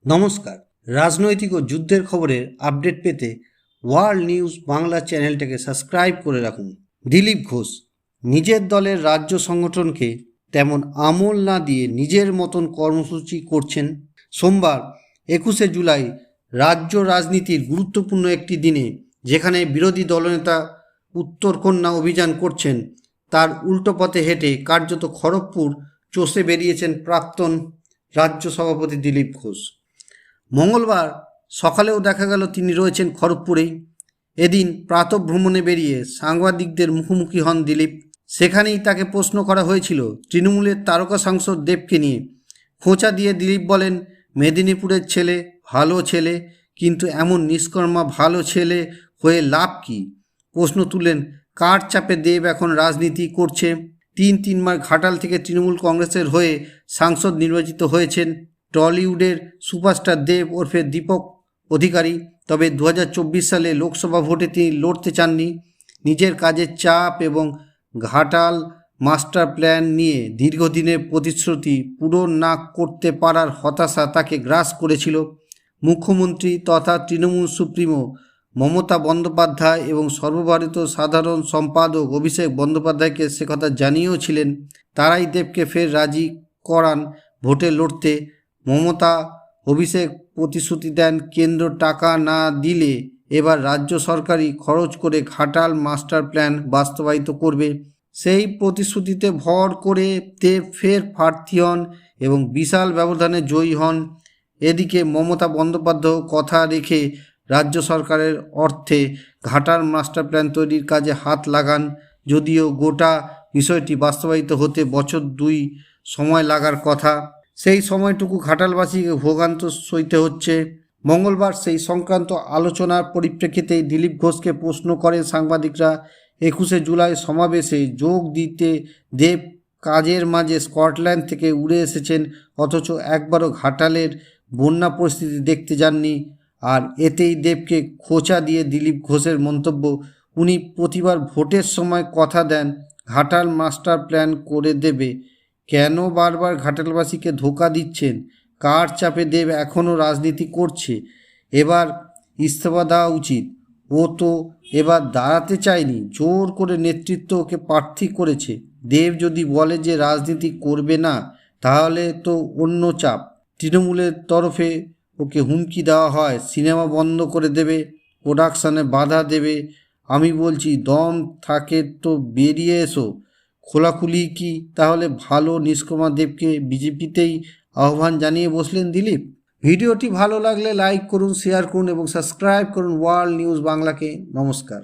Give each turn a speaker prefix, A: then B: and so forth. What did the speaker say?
A: নমস্কার। রাজনৈতিক ও যুদ্ধের খবরের আপডেট পেতে ওয়ার্ল্ড নিউজ বাংলা চ্যানেলটাকে সাবস্ক্রাইব করে রাখুন। দিলীপ ঘোষ নিজের দলের রাজ্য সংগঠনকে তেমন আমল না দিয়ে নিজের মতন কর্মসূচি করছেন। সোমবার 21শে জুলাই রাজ্য রাজনীতির গুরুত্বপূর্ণ একটি দিনে যেখানে বিরোধী দলনেতা উত্তরকন্যা অভিযান করছেন, তার উল্টো পথে হেঁটে কার্যত খড়গপুর চষে বেরিয়েছেন প্রাক্তন রাজ্য সভাপতি দিলীপ ঘোষ। মঙ্গলবার সকালেও দেখা গেল তিনি রয়েছেন খড়গপুরেই। এদিন প্রাতঃভ্রমণে বেরিয়ে সাংবাদিকদের মুখোমুখি হন দিলীপ। সেখানেই তাকে প্রশ্ন করা হয়েছিল তৃণমূলের তারকা সাংসদ দেবকে নিয়ে। খোঁচা দিয়ে দিলীপ বলেন, মেদিনীপুরের ছেলে, ভালো ছেলে, কিন্তু এমন নিষ্কর্মা ভালো ছেলে হয়ে লাভ কি? প্রশ্ন তুলেন, কার চাপে দেব এখন রাজনীতি করছে? তিনবার ঘাটাল থেকে তৃণমূল কংগ্রেসের হয়ে সাংসদ নির্বাচিত হয়েছেন টলিউডের সুপারস্টার দেব ওরফে দীপক অধিকারী। তবে 2024 সালে লোকসভা ভোটে তিনি লড়তে চাননি। নিজের কাজের চাপ এবং ঘাটাল মাস্টার প্ল্যান নিয়ে দীর্ঘদিনের প্রতিশ্রুতি পূরণ না করতে পারার হতাশা তাকে গ্রাস করেছিল। মুখ্যমন্ত্রী তথা তৃণমূল সুপ্রিমো মমতা বন্দ্যোপাধ্যায় এবং সর্বভারতীয় সাধারণ সম্পাদক অভিষেক বন্দ্যোপাধ্যায়কে সে কথা জানিয়েও ছিলেন। তারাই দেবকে ফের রাজি করান ভোটে লড়তে। মমতা অভিষেক প্রতিশ্রুতি দেন, কেন্দ্র টাকা না দিলে এবার রাজ্য সরকারই খরচ করে ঘাটাল মাস্টার প্ল্যান বাস্তবায়িত করবে। সেই প্রতিশ্রুতিতে ভর করে দেব ফের প্রার্থী হন এবং বিশাল ব্যবধানে জয়ী হন। এদিকে মমতা বন্দ্যোপাধ্যায় কথা রেখে রাজ্য সরকারের অর্থে ঘাটাল মাস্টার প্ল্যান তৈরির কাজে হাত লাগান, যদিও গোটা বিষয়টি বাস্তবায়িত হতে বছর 2 সময় লাগার কথা। সেই সময়টুকু ঘাটালবাসীকে ভোগান্ত সইতে হচ্ছে। মঙ্গলবার সেই সংক্রান্ত আলোচনার পরিপ্রেক্ষিতেই দিলীপ ঘোষকে প্রশ্ন করেন সাংবাদিকরা। 21শে জুলাই সমাবেশে যোগ দিতে দেব কাজের মাঝে স্কটল্যান্ড থেকে উড়ে এসেছেন, অথচ একবারও ঘাটালের বন্যা পরিস্থিতি দেখতে যাননি। আর এতেই দেবকে খোঁচা দিয়ে দিলীপ ঘোষের মন্তব্য, উনি প্রতিবার ভোটের সময় কথা দেন ঘাটাল মাস্টার প্ল্যান করে দেবে, কেন বারবার ঘাটালবাসীকে ধোঁকা দিচ্ছেন? কার চাপে দেব এখনও রাজনীতি করছে? এবার ইস্তফা দেওয়া উচিত। ও তো এবার দাঁড়াতে চায়নি, জোর করে নেতৃত্ব ওকে প্রার্থী করেছে। দেব যদি বলে যে রাজনীতি করবে না, তাহলে তো অন্য চাপ। তৃণমূলের তরফে ওকে হুমকি দেওয়া হয়, সিনেমা বন্ধ করে দেবে, প্রোডাকশানে বাধা দেবে। আমি বলছি, দম থাকে তো বেরিয়ে এসো। খোলাখুলি কি তাহলে ভালো? নিষ্কর্মা দেবকে বিজেপিতেই আহ্বান জানিয়ে বসলেন দিলীপ। ভিডিওটি ভালো লাগলে লাইক করুন, শেয়ার করুন এবং সাবস্ক্রাইব করুন ওয়ার্ল্ড নিউজ বাংলাকে। নমস্কার।